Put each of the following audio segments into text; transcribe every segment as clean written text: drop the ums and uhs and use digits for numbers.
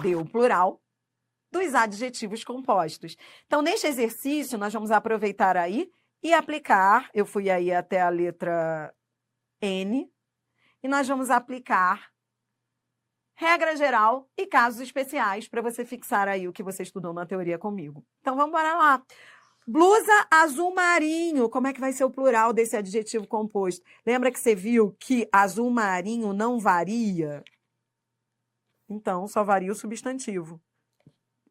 deu o plural dos adjetivos compostos. Então, neste exercício, nós vamos aproveitar aí e aplicar, eu fui aí até a letra N, e nós vamos aplicar regra geral e casos especiais para você fixar aí o que você estudou na teoria comigo. Então, vamos para lá. Blusa azul marinho, como é que vai ser o plural desse adjetivo composto? Lembra que você viu que azul marinho não varia? Então, só varia o substantivo.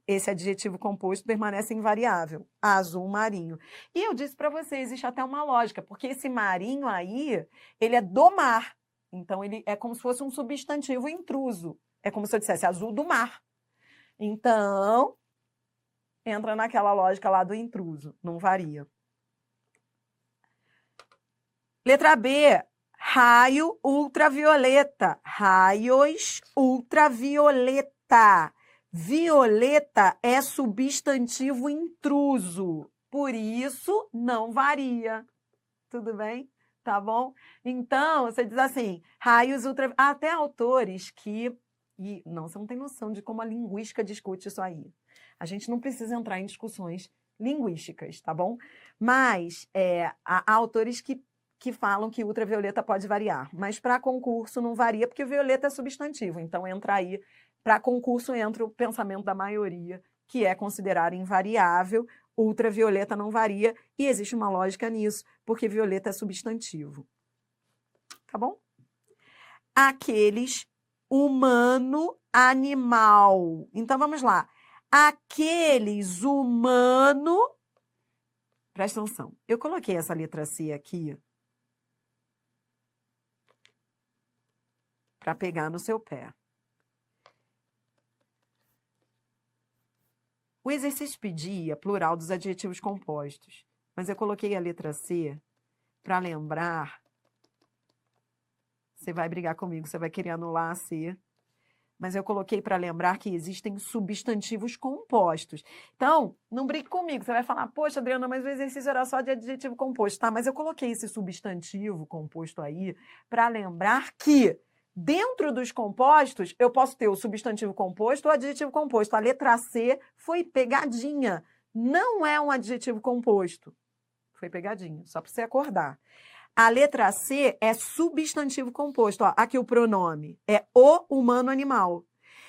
Esse adjetivo composto permanece invariável, azul marinho. E eu disse para você, existe até uma lógica, porque esse marinho aí, ele é do mar. Então, ele é como se fosse um substantivo intruso. É como se eu dissesse azul do mar. Então, entra naquela lógica lá do intruso, não varia. Letra B, raio ultravioleta. Raios ultravioleta. Violeta é substantivo intruso, por isso não varia. Tudo bem? Tá bom? Então, você diz assim, raios ultravioleta. Até autores que... Não, você não tem noção de como a linguística discute isso aí. A gente não precisa entrar em discussões linguísticas, tá bom? Mas há autores que falam que ultravioleta pode variar, mas para concurso não varia, porque violeta é substantivo, então entra aí. Para concurso entra o pensamento da maioria, que é considerar invariável, ultravioleta não varia, e existe uma lógica nisso, porque violeta é substantivo. Tá bom? Aqueles humano-animal. Então, vamos lá. Aqueles humano... Presta atenção. Eu coloquei essa letra C aqui para pegar no seu pé. O exercício pedia plural dos adjetivos compostos, mas eu coloquei a letra C para lembrar. Você vai brigar comigo, você vai querer anular a C, mas eu coloquei para lembrar que existem substantivos compostos. Então, não brigue comigo, você vai falar, poxa, Adriana, mas o exercício era só de adjetivo composto, tá? Mas eu coloquei esse substantivo composto aí para lembrar que dentro dos compostos, eu posso ter o substantivo composto ou o adjetivo composto. A letra C foi pegadinha. Não é um adjetivo composto. Foi pegadinha, só para você acordar. A letra C é substantivo composto. Ó, aqui o pronome é o humano animal.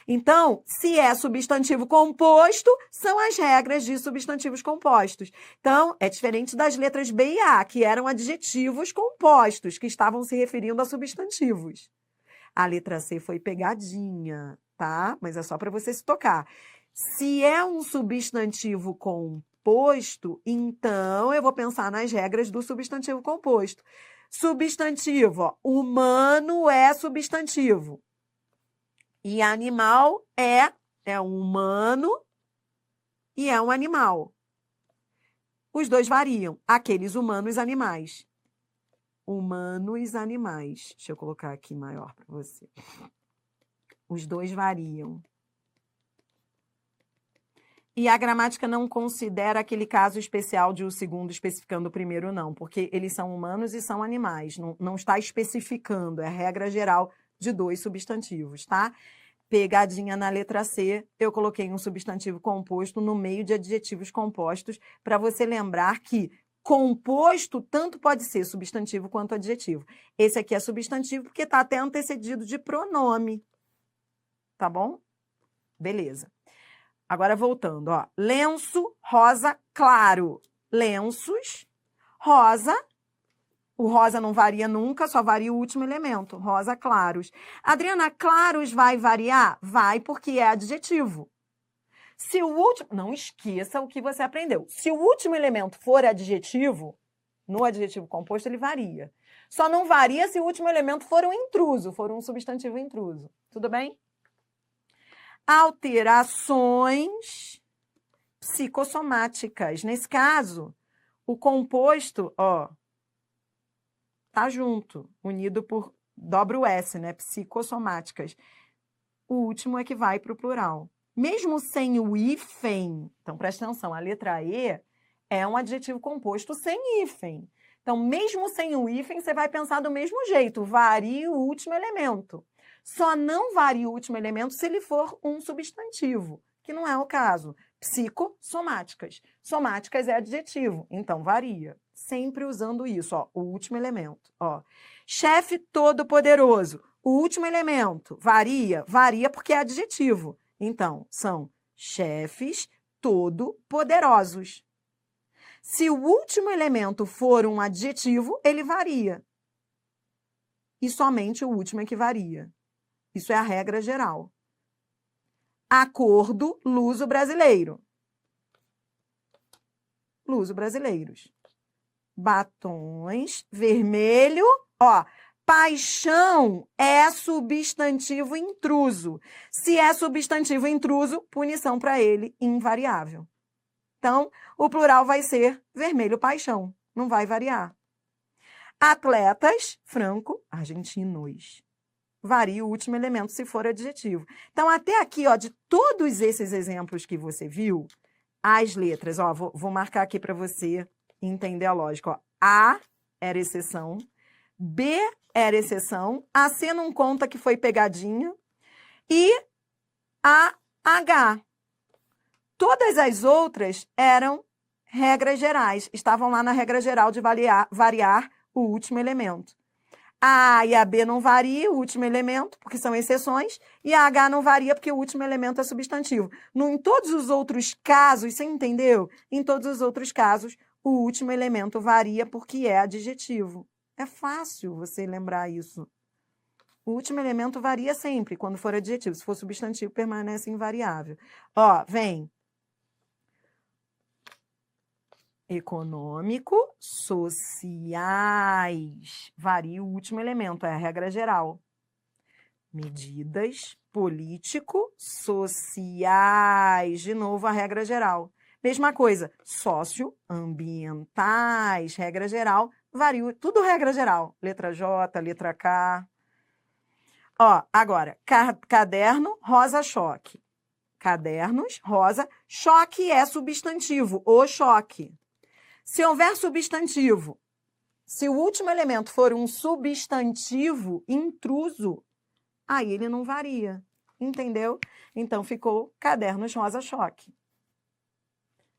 Então, se é substantivo composto, são as regras de substantivos compostos. Então, é diferente das letras B e A, que eram adjetivos compostos, que estavam se referindo a substantivos. A letra C foi pegadinha, tá? Mas é só para você se tocar. Se é um substantivo composto, então eu vou pensar nas regras do substantivo composto. Substantivo, ó, humano é substantivo. E animal é um humano e é um animal. Os dois variam. Aqueles humanos animais. Humanos animais. Deixa eu colocar aqui maior para você. Os dois variam. E a gramática não considera aquele caso especial de o segundo especificando o primeiro, não, porque eles são humanos e são animais. Não está especificando, é a regra geral de dois substantivos, tá? Pegadinha na letra C, eu coloquei um substantivo composto no meio de adjetivos compostos para você lembrar que composto tanto pode ser substantivo quanto adjetivo. Esse aqui é substantivo porque está até antecedido de pronome. Tá bom? Beleza. Agora voltando, ó. Lenço rosa claro. Lenços, rosa. O rosa não varia nunca, só varia o último elemento. Rosa claros. Adriana, claros vai variar? Vai, porque é adjetivo. Se o último... Não esqueça o que você aprendeu. Se o último elemento for adjetivo, no adjetivo composto ele varia. Só não varia se o último elemento for um intruso, for um substantivo intruso. Tudo bem? Alterações psicossomáticas. Nesse caso, o composto, ó, tá junto, unido por dobra o S, né? Psicossomáticas. O último é que vai para o plural. Mesmo sem o hífen, então presta atenção, a letra E é um adjetivo composto sem hífen. Então, mesmo sem o hífen, você vai pensar do mesmo jeito, varia o último elemento. Só não varia o último elemento se ele for um substantivo, que não é o caso. Psicossomáticas. Somáticas é adjetivo, então varia. Sempre usando isso, ó, o último elemento. Ó. Chefe todo-poderoso. O último elemento varia? Varia porque é adjetivo. Então, são chefes todo-poderosos. Se o último elemento for um adjetivo, ele varia. E somente o último é que varia. Isso é a regra geral. Acordo luso-brasileiro. Luso-brasileiros. Batons, vermelho, ó. Paixão é substantivo intruso. Se é substantivo intruso, punição para ele invariável. Então, o plural vai ser vermelho paixão, não vai variar. Atletas, franco-argentinos. Varia o último elemento se for adjetivo. Então, até aqui, ó, de todos esses exemplos que você viu, as letras, ó, vou marcar aqui para você entender a lógica. Ó. A era exceção, B era exceção, a C não conta que foi pegadinha, e a H. Todas as outras eram regras gerais, estavam lá na regra geral de variar o último elemento. A A e a B não varia o último elemento, porque são exceções, e a H não varia porque o último elemento é substantivo. Em todos os outros casos, você entendeu? Em todos os outros casos, o último elemento varia porque é adjetivo. É fácil você lembrar isso. O último elemento varia sempre quando for adjetivo. Se for substantivo, permanece invariável. Ó, vem. Econômico, sociais. Varia o último elemento, é a regra geral. Medidas, político, sociais. De novo, a regra geral. Mesma coisa, socioambientais, regra geral. Varia, tudo regra geral. Letra J, letra K. Ó, agora, caderno, rosa, choque. Cadernos, rosa. Choque é substantivo, o choque. Se houver substantivo, se o último elemento for um substantivo intruso, aí ele não varia. Entendeu? Então, ficou cadernos rosa choque.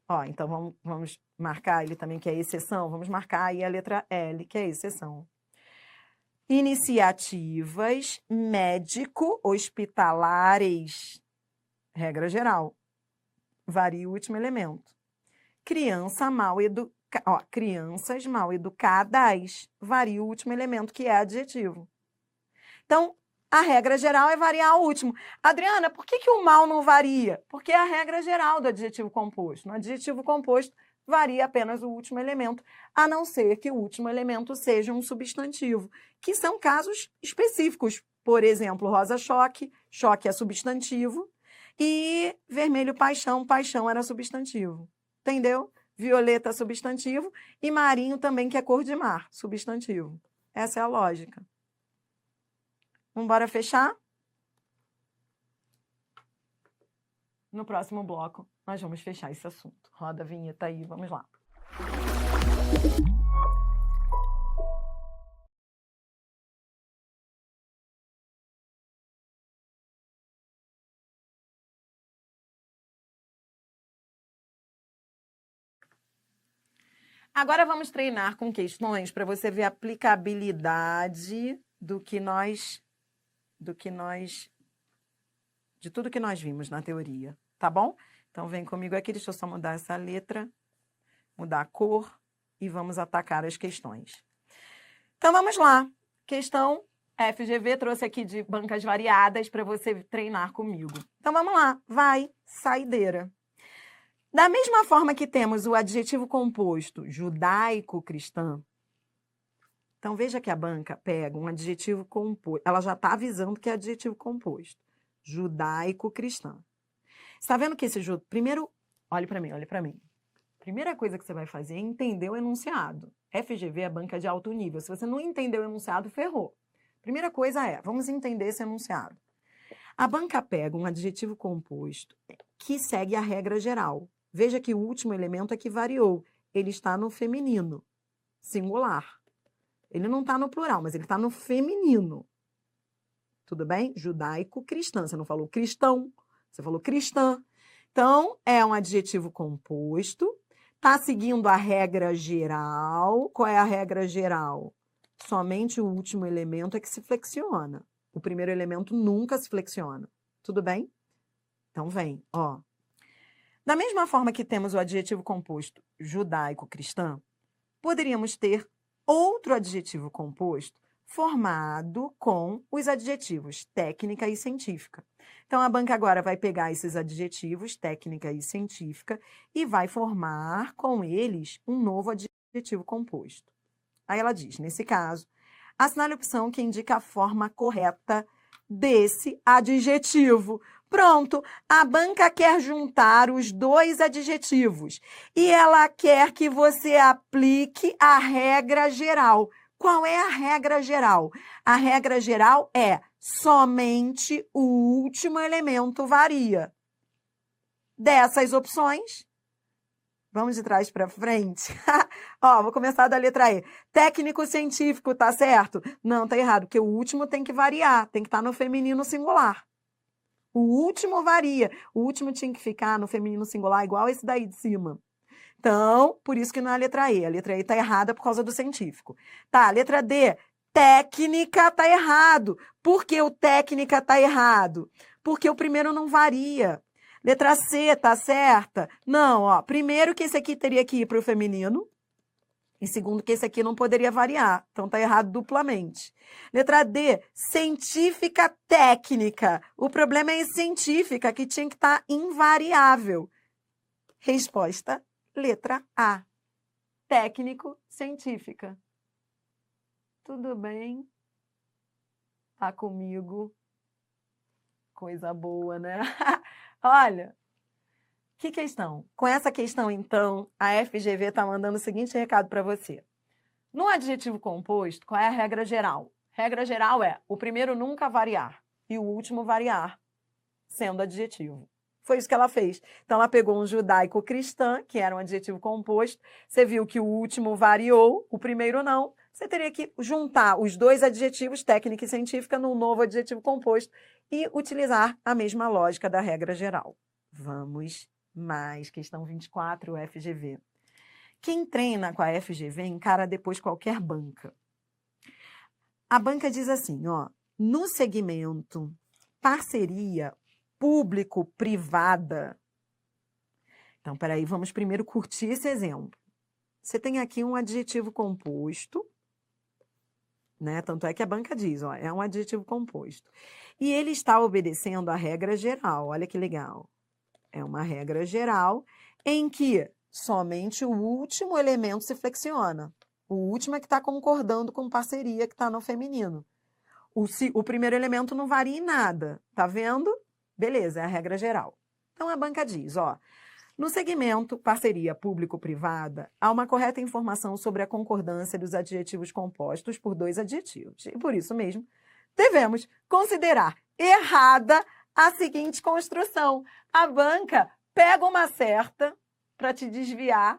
Ó, então, vamos marcar ele também, que é exceção. Vamos marcar aí a letra L, que é exceção. Iniciativas médico-hospitalares. Regra geral. Varia o último elemento. Crianças mal educadas, varia o último elemento, que é adjetivo. Então, a regra geral é variar o último. Adriana, por que o mal não varia? Porque é a regra geral do adjetivo composto. No adjetivo composto, varia apenas o último elemento, a não ser que o último elemento seja um substantivo, que são casos específicos. Por exemplo, rosa choque, choque é substantivo, e vermelho paixão, paixão era substantivo. Entendeu? Violeta, substantivo, e marinho também, que é cor de mar, substantivo. Essa é a lógica. Vamos embora fechar? No próximo bloco, nós vamos fechar esse assunto. Roda a vinheta aí, vamos lá. Agora vamos treinar com questões para você ver a aplicabilidade de tudo que nós vimos na teoria, tá bom? Então vem comigo aqui, deixa eu só mudar essa letra, mudar a cor e vamos atacar as questões. Então vamos lá. Questão FGV trouxe aqui de bancas variadas para você treinar comigo. Então vamos lá. Vai, saideira. Da mesma forma que temos o adjetivo composto judaico-cristã, então veja que a banca pega um adjetivo composto, ela já está avisando que é adjetivo composto, judaico-cristã. Está vendo que primeiro, olhe para mim, olhe para mim. Primeira coisa que você vai fazer é entender o enunciado. FGV é banca de alto nível. Se você não entender o enunciado, ferrou. Primeira coisa vamos entender esse enunciado. A banca pega um adjetivo composto que segue a regra geral. Veja que o último elemento é que variou. Ele está no feminino, singular. Ele não está no plural, mas ele está no feminino. Tudo bem? Judaico-cristã. Você não falou cristão, você falou cristã. Então, é um adjetivo composto. Está seguindo a regra geral. Qual é a regra geral? Somente o último elemento é que se flexiona. O primeiro elemento nunca se flexiona. Tudo bem? Então, vem, ó. Da mesma forma que temos o adjetivo composto judaico-cristã, poderíamos ter outro adjetivo composto formado com os adjetivos técnica e científica. Então, a banca agora vai pegar esses adjetivos, técnica e científica, e vai formar com eles um novo adjetivo composto. Aí ela diz, nesse caso, assinale a opção que indica a forma correta desse adjetivo. Pronto, a banca quer juntar os dois adjetivos e ela quer que você aplique a regra geral. Qual é a regra geral? A regra geral é somente o último elemento varia. Dessas opções, vamos de trás para frente. Ó, vou começar da letra E. Técnico-científico, tá certo? Não, tá errado, porque o último tem que variar, tem que estar no feminino singular. O último varia. O último tinha que ficar no feminino singular igual esse daí de cima. Então, por isso que não é a letra E. A letra E está errada por causa do científico. Tá, letra D. Técnica está errado. Por que o técnica está errado? Porque o primeiro não varia. Letra C, tá certa? Não, ó. Primeiro que esse aqui teria que ir para o feminino. E segundo que esse aqui não poderia variar. Então, tá errado duplamente. Letra D, científica técnica. O problema é científica, que tinha que estar invariável. Resposta, letra A. Técnico-científica. Tudo bem? Tá comigo? Coisa boa, né? Olha, que questão? Com essa questão, então, a FGV está mandando o seguinte recado para você. No adjetivo composto, qual é a regra geral? Regra geral é o primeiro nunca variar e o último variar, sendo adjetivo. Foi isso que ela fez. Então, ela pegou um judaico-cristã, que era um adjetivo composto. Você viu que o último variou, o primeiro não. Você teria que juntar os dois adjetivos, técnica e científica, num novo adjetivo composto e utilizar a mesma lógica da regra geral. Vamos mais. Questão 24, FGV. Quem treina com a FGV encara depois qualquer banca. A banca diz assim, ó, no segmento parceria público-privada. Então, peraí, vamos primeiro curtir esse exemplo. Você tem aqui um adjetivo composto, né? Tanto é que a banca diz, ó, é um adjetivo composto. E ele está obedecendo a regra geral, olha que legal. É uma regra geral em que somente o último elemento se flexiona. O último é que está concordando com parceria que está no feminino. O primeiro elemento não varia em nada, tá vendo? Beleza, é a regra geral. Então, a banca diz, ó, no segmento parceria público-privada, há uma correta informação sobre a concordância dos adjetivos compostos por dois adjetivos. E por isso mesmo, devemos considerar errada a seguinte construção. A banca pega uma certa para te desviar,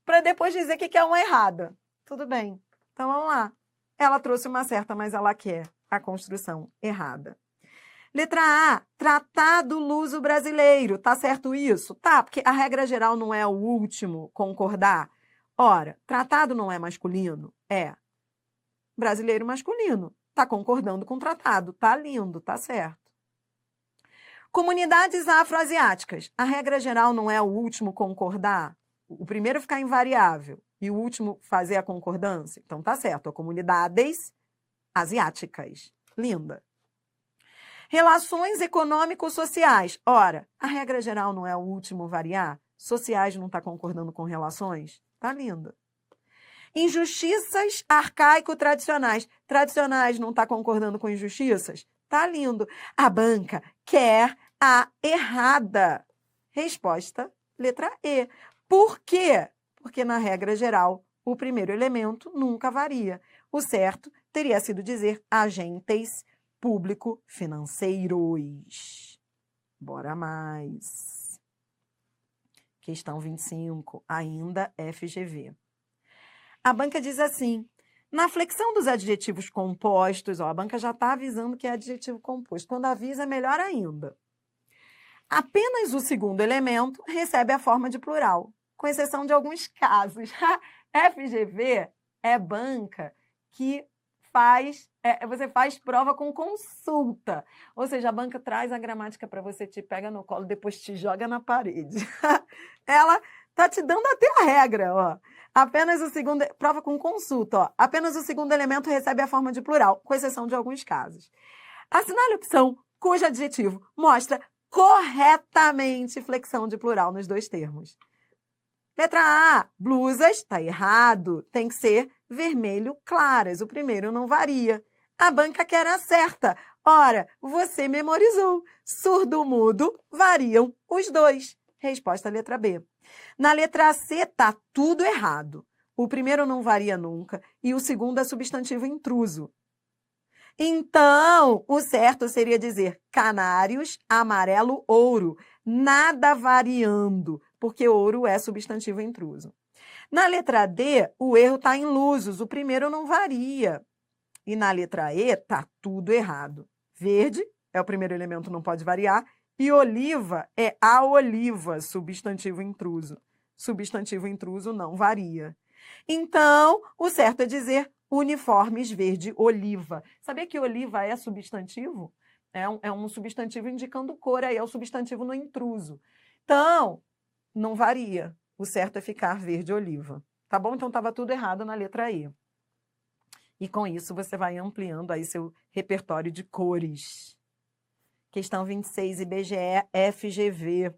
para depois dizer que quer uma errada. Tudo bem. Então, vamos lá. Ela trouxe uma certa, mas ela quer a construção errada. Letra A, tratado luso brasileiro. Tá certo isso? Tá, porque a regra geral não é o último concordar. Ora, tratado não é masculino? É. Brasileiro masculino. Tá concordando com o tratado. Tá lindo, tá certo. Comunidades afroasiáticas. A regra geral não é o último concordar? O primeiro ficar invariável e o último fazer a concordância? Então tá certo. A comunidades asiáticas. Linda. Relações econômico-sociais. Ora, a regra geral não é o último variar? Sociais não está concordando com relações? Tá linda. Injustiças arcaico-tradicionais. Tradicionais não está concordando com injustiças? Tá lindo. A banca quer a errada. Resposta, letra E. Por quê? Porque na regra geral, o primeiro elemento nunca varia. O certo teria sido dizer agentes público-financeiros. Bora mais. Questão 25, ainda FGV. A banca diz assim, Na flexão dos adjetivos compostos, ó, a banca já está avisando que é adjetivo composto. Quando avisa, é melhor ainda. Apenas o segundo elemento recebe a forma de plural, com exceção de alguns casos. FGV é banca que você faz prova com consulta. Ou seja, a banca traz a gramática para você, te pega no colo, depois te joga na parede. Ela tá te dando até a regra, ó. Apenas o segundo... Prova com consulta, ó. Apenas o segundo elemento recebe a forma de plural, com exceção de alguns casos. Assinale a opção cujo adjetivo mostra corretamente flexão de plural nos dois termos. Letra A, blusas, está errado. Tem que ser vermelho claras. O primeiro não varia. A banca quer a certa. Ora, você memorizou. Surdo mudo variam os dois. Resposta letra B. Na letra C, está tudo errado. O primeiro não varia nunca e o segundo é substantivo intruso. Então, o certo seria dizer canários, amarelo, ouro. Nada variando, porque ouro é substantivo intruso. Na letra D, o erro está em lusos. O primeiro não varia. E na letra E, está tudo errado. Verde é o primeiro elemento, não pode variar. E oliva é a oliva, substantivo intruso. Substantivo intruso não varia. Então, o certo é dizer uniformes verde-oliva. Sabia que oliva é substantivo? É um substantivo indicando cor, aí é o substantivo no intruso. Então, não varia. O certo é ficar verde-oliva. Tá bom? Então, estava tudo errado na letra E. E com isso, você vai ampliando aí seu repertório de cores. Questão 26, IBGE, FGV.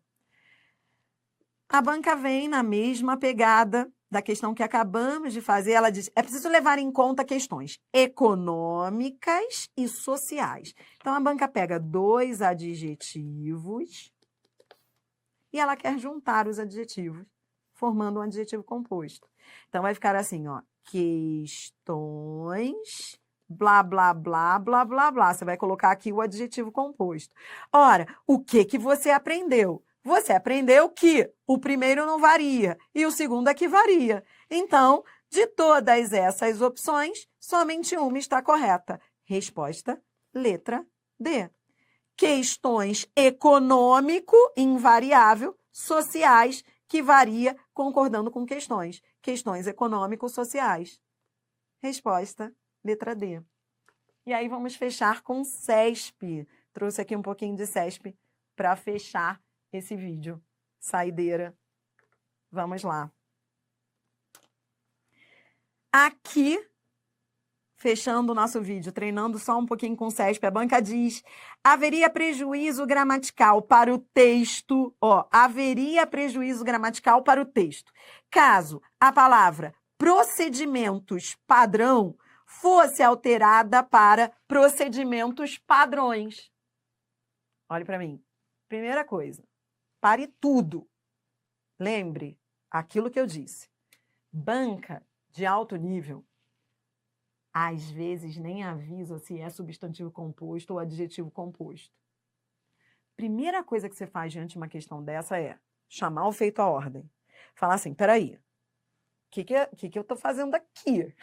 A banca vem na mesma pegada da questão que acabamos de fazer. Ela diz, é preciso levar em conta questões econômicas e sociais. Então, a banca pega dois adjetivos e ela quer juntar os adjetivos, formando um adjetivo composto. Então, vai ficar assim, ó, questões, blá, blá, blá, blá, blá, blá. Você vai colocar aqui o adjetivo composto. Ora, o que você aprendeu? Você aprendeu que o primeiro não varia e o segundo é que varia. Então, de todas essas opções, somente uma está correta. Resposta, letra D. Questões econômico, invariável, sociais, que varia concordando com questões. Questões econômico-sociais. Resposta, letra D. E aí vamos fechar com CESP. Trouxe aqui um pouquinho de CESP para fechar esse vídeo. Saideira. Vamos lá. Aqui, fechando o nosso vídeo, treinando só um pouquinho com o CESP, a banca diz, haveria prejuízo gramatical para o texto, ó, haveria prejuízo gramatical para o texto, caso a palavra procedimentos padrão fosse alterada para procedimentos padrões. Olhe para mim. Primeira coisa, pare tudo. Lembre aquilo que eu disse. Banca de alto nível, às vezes nem avisa se é substantivo composto ou adjetivo composto. Primeira coisa que você faz diante de uma questão dessa é chamar o feito à ordem. Falar assim, peraí, o que eu estou fazendo aqui?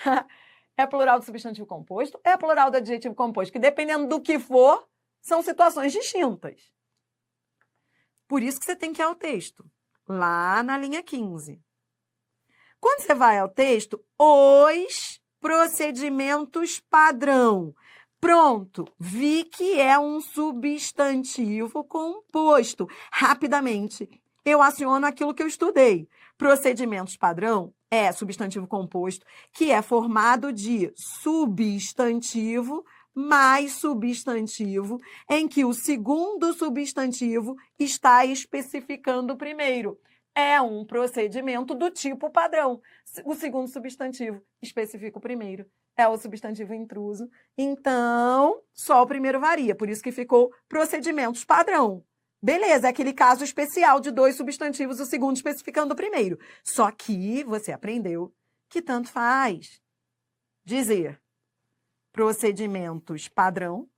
É plural do substantivo composto? É plural do adjetivo composto? Que dependendo do que for, são situações distintas. Por isso que você tem que ir ao texto, lá na linha 15. Quando você vai ao texto, os procedimentos padrão. Pronto, vi que é um substantivo composto. Rapidamente, eu aciono aquilo que eu estudei. Procedimentos padrão é substantivo composto, que é formado de substantivo mais substantivo, em que o segundo substantivo está especificando o primeiro. É um procedimento do tipo padrão. O segundo substantivo especifica o primeiro. É o substantivo intruso. Então, só o primeiro varia. Por isso que ficou procedimentos padrão. Beleza, é aquele caso especial de dois substantivos, o segundo especificando o primeiro. Só que você aprendeu que tanto faz dizer procedimentos padrão,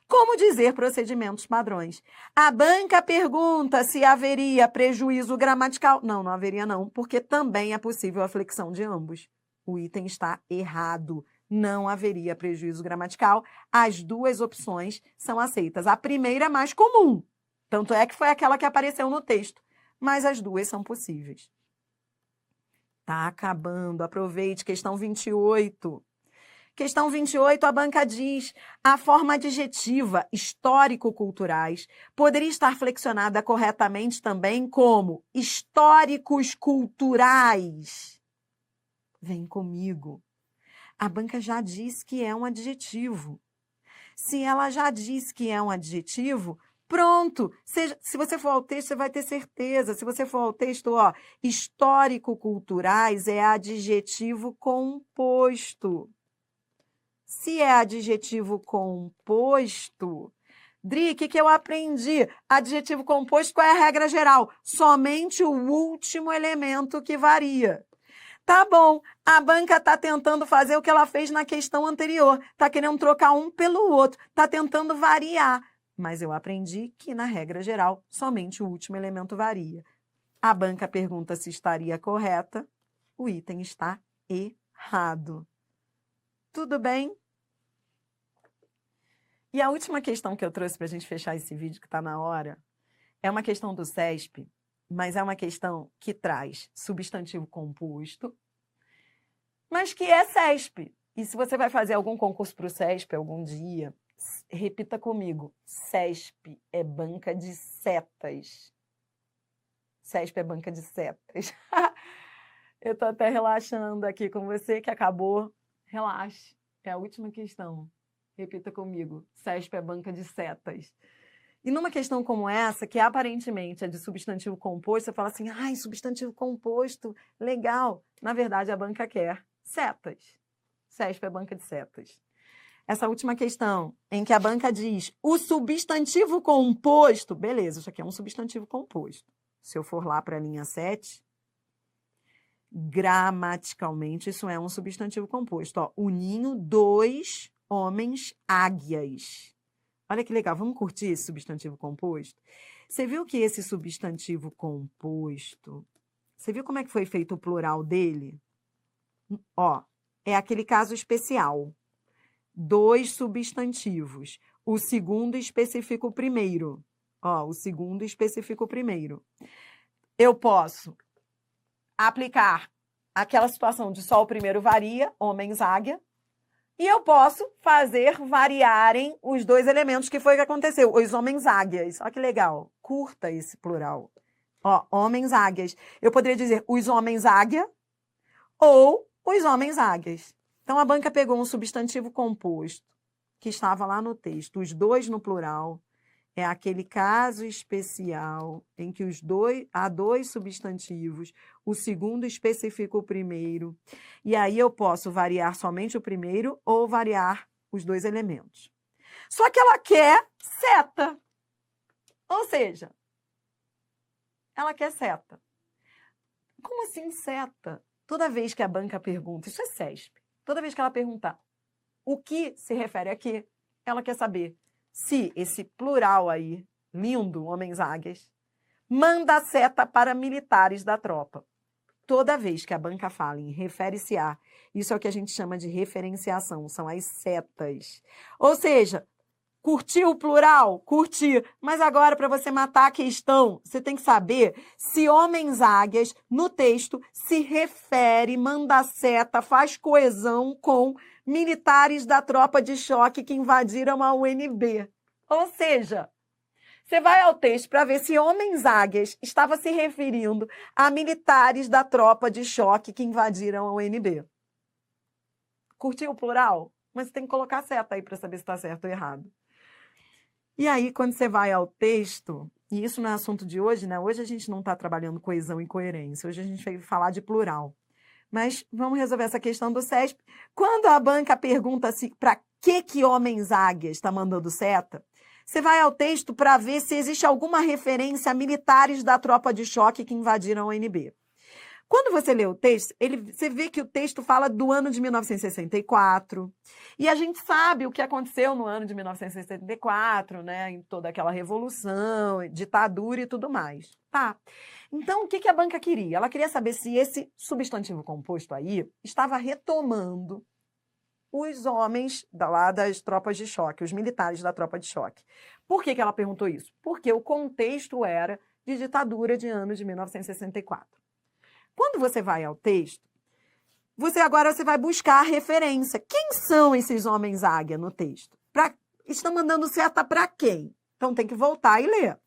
como dizer procedimentos padrões. A banca pergunta se haveria prejuízo gramatical. Não, não haveria não, porque também é possível a flexão de ambos. O item está errado. não haveria prejuízo gramatical. As duas opções são aceitas. A primeira é mais comum, tanto é que foi aquela que apareceu no texto, mas as duas são possíveis. Tá acabando, aproveite, questão 28. Questão 28, a banca diz: a forma adjetiva histórico-culturais poderia estar flexionada corretamente também como históricos culturais. Vem comigo. A banca já diz que é um adjetivo. Se ela já diz que é um adjetivo, pronto. Se você for ao texto, você vai ter certeza. Se você for ao texto, ó, histórico-culturais é adjetivo composto. Se é adjetivo composto, Dri, o que eu aprendi? Adjetivo composto, qual é a regra geral? Somente o último elemento que varia. Tá bom, a banca está tentando fazer o que ela fez na questão anterior. Está querendo trocar um pelo outro, está tentando variar. Mas eu aprendi que, na regra geral, somente o último elemento varia. A banca pergunta se estaria correta. O item está errado. Tudo bem? E a última questão que eu trouxe para a gente fechar esse vídeo, que está na hora, é uma questão do CESP, mas é uma questão que traz substantivo composto, mas que é CESP. E se você vai fazer algum concurso para o CESP algum dia, repita comigo: CESP é banca de setas. CESP é banca de setas. Eu estou até relaxando aqui com você, que acabou. Relaxe. É a última questão. Repita comigo: CESP é banca de setas. E numa questão como essa, que aparentemente é de substantivo composto, você fala assim: ai, substantivo composto, legal. Na verdade, a banca quer setas. CESP é banca de setas. Essa última questão, em que a banca diz o substantivo composto, beleza, isso aqui é um substantivo composto. Se eu for lá para a linha 7, gramaticalmente isso é um substantivo composto. Ó, o ninho, dois homens águias. Olha que legal, vamos curtir esse substantivo composto? Você viu que esse substantivo composto, você viu como é que foi feito o plural dele? Ó, é aquele caso especial. Dois substantivos. O segundo especifica o primeiro. Ó, o segundo especifica o primeiro. Eu posso aplicar aquela situação de só o primeiro varia, homens águia, e eu posso fazer variarem os dois elementos, que foi o que aconteceu, os homens águias. Olha que legal, curta esse plural. Ó, homens águias. Eu poderia dizer os homens águia ou os homens águias. Então, a banca pegou um substantivo composto, que estava lá no texto, os dois no plural. É aquele caso especial em que há dois substantivos, o segundo especifica o primeiro, e aí eu posso variar somente o primeiro ou variar os dois elementos. Só que ela quer seta. Ou seja, ela quer seta. Como assim seta? Toda vez que a banca pergunta, isso é CESP, toda vez que ela perguntar o que se refere a quê, ela quer saber se esse plural aí, lindo, homens águias, manda seta para militares da tropa. Toda vez que a banca fala em refere-se a, isso é o que a gente chama de referenciação, são as setas. Ou seja, curtiu o plural? Curti. Mas agora, para você matar a questão, você tem que saber se homens águias, no texto, se refere, manda seta, faz coesão com militares da tropa de choque que invadiram a UNB. Ou seja, você vai ao texto para ver se homens águias estava se referindo a militares da tropa de choque que invadiram a UNB. Curtiu o plural? Mas você tem que colocar seta aí para saber se está certo ou errado. E aí, quando você vai ao texto, e isso não é assunto de hoje, né? Hoje a gente não está trabalhando coesão e coerência, hoje a gente vai falar de plural. Mas vamos resolver essa questão do CESP. Quando a banca pergunta se para que homens águias está mandando seta, você vai ao texto para ver se existe alguma referência a militares da tropa de choque que invadiram a UNB. Quando você lê o texto, você vê que o texto fala do ano de 1964, e a gente sabe o que aconteceu no ano de 1964, né, em toda aquela revolução, ditadura e tudo mais. Tá. Então, o que a banca queria? Ela queria saber se esse substantivo composto aí estava retomando os homens lá das tropas de choque, os militares da tropa de choque. Por que ela perguntou isso? Porque o contexto era de ditadura de anos de 1964. Quando você vai ao texto, você vai buscar a referência. Quem são esses homens águia no texto? Estão mandando seta para quem? Então tem que voltar e ler.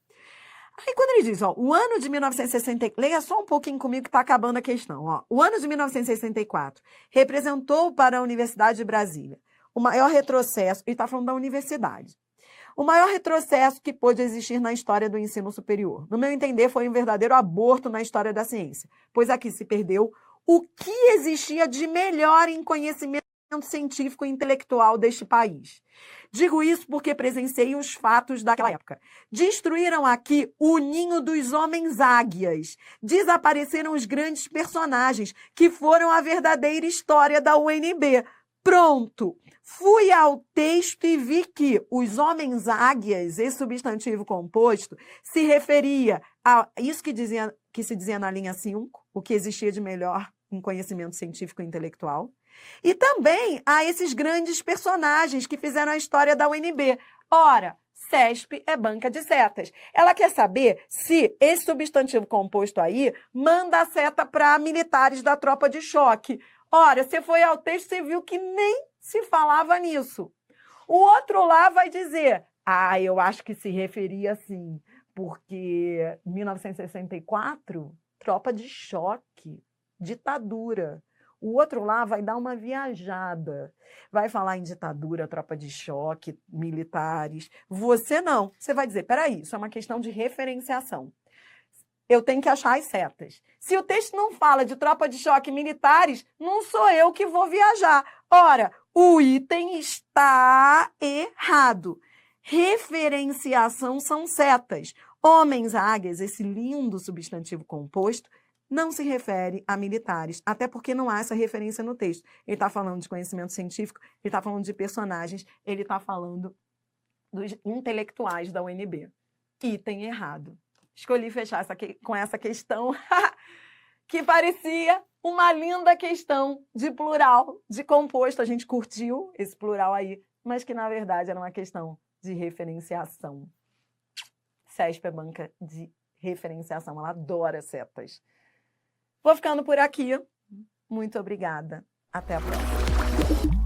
Aí quando ele diz, ó, o ano de 1964, leia só um pouquinho comigo que está acabando a questão. Ó. O ano de 1964 representou para a Universidade de Brasília o maior retrocesso, ele está falando da universidade, o maior retrocesso que pôde existir na história do ensino superior. No meu entender, foi um verdadeiro aborto na história da ciência, pois aqui se perdeu o que existia de melhor em conhecimento científico e intelectual deste país. Digo isso porque presenciei os fatos daquela época. Destruíram aqui o ninho dos homens águias. Desapareceram os grandes personagens que foram a verdadeira história da UNB. Pronto! Fui ao texto e vi que os homens águias, esse substantivo composto, se referia a isso que se dizia na linha 5, o que existia de melhor em conhecimento científico e intelectual, e também a esses grandes personagens que fizeram a história da UNB. Ora, CESP é banca de setas. Ela quer saber se esse substantivo composto aí manda a seta para militares da tropa de choque. Ora, você foi ao texto e viu que nem se falava nisso. O outro lá vai dizer, eu acho que se referia assim, porque 1964, tropa de choque, ditadura. O outro lá vai dar uma viajada, vai falar em ditadura, tropa de choque, militares. Você não. Você vai dizer, peraí, isso é uma questão de referenciação. Eu tenho que achar as setas. Se o texto não fala de tropa de choque militares, não sou eu que vou viajar. Ora, o item está errado. Referenciação são setas. Homens águias, esse lindo substantivo composto, não se refere a militares, até porque não há essa referência no texto. Ele está falando de conhecimento científico, ele está falando de personagens, ele está falando dos intelectuais da UNB. Item errado. Escolhi fechar com essa questão que parecia uma linda questão de plural, de composto. A gente curtiu esse plural aí, mas que na verdade era uma questão de referenciação. CESP é banca de referenciação, ela adora setas. Vou ficando por aqui. Muito obrigada. Até a próxima.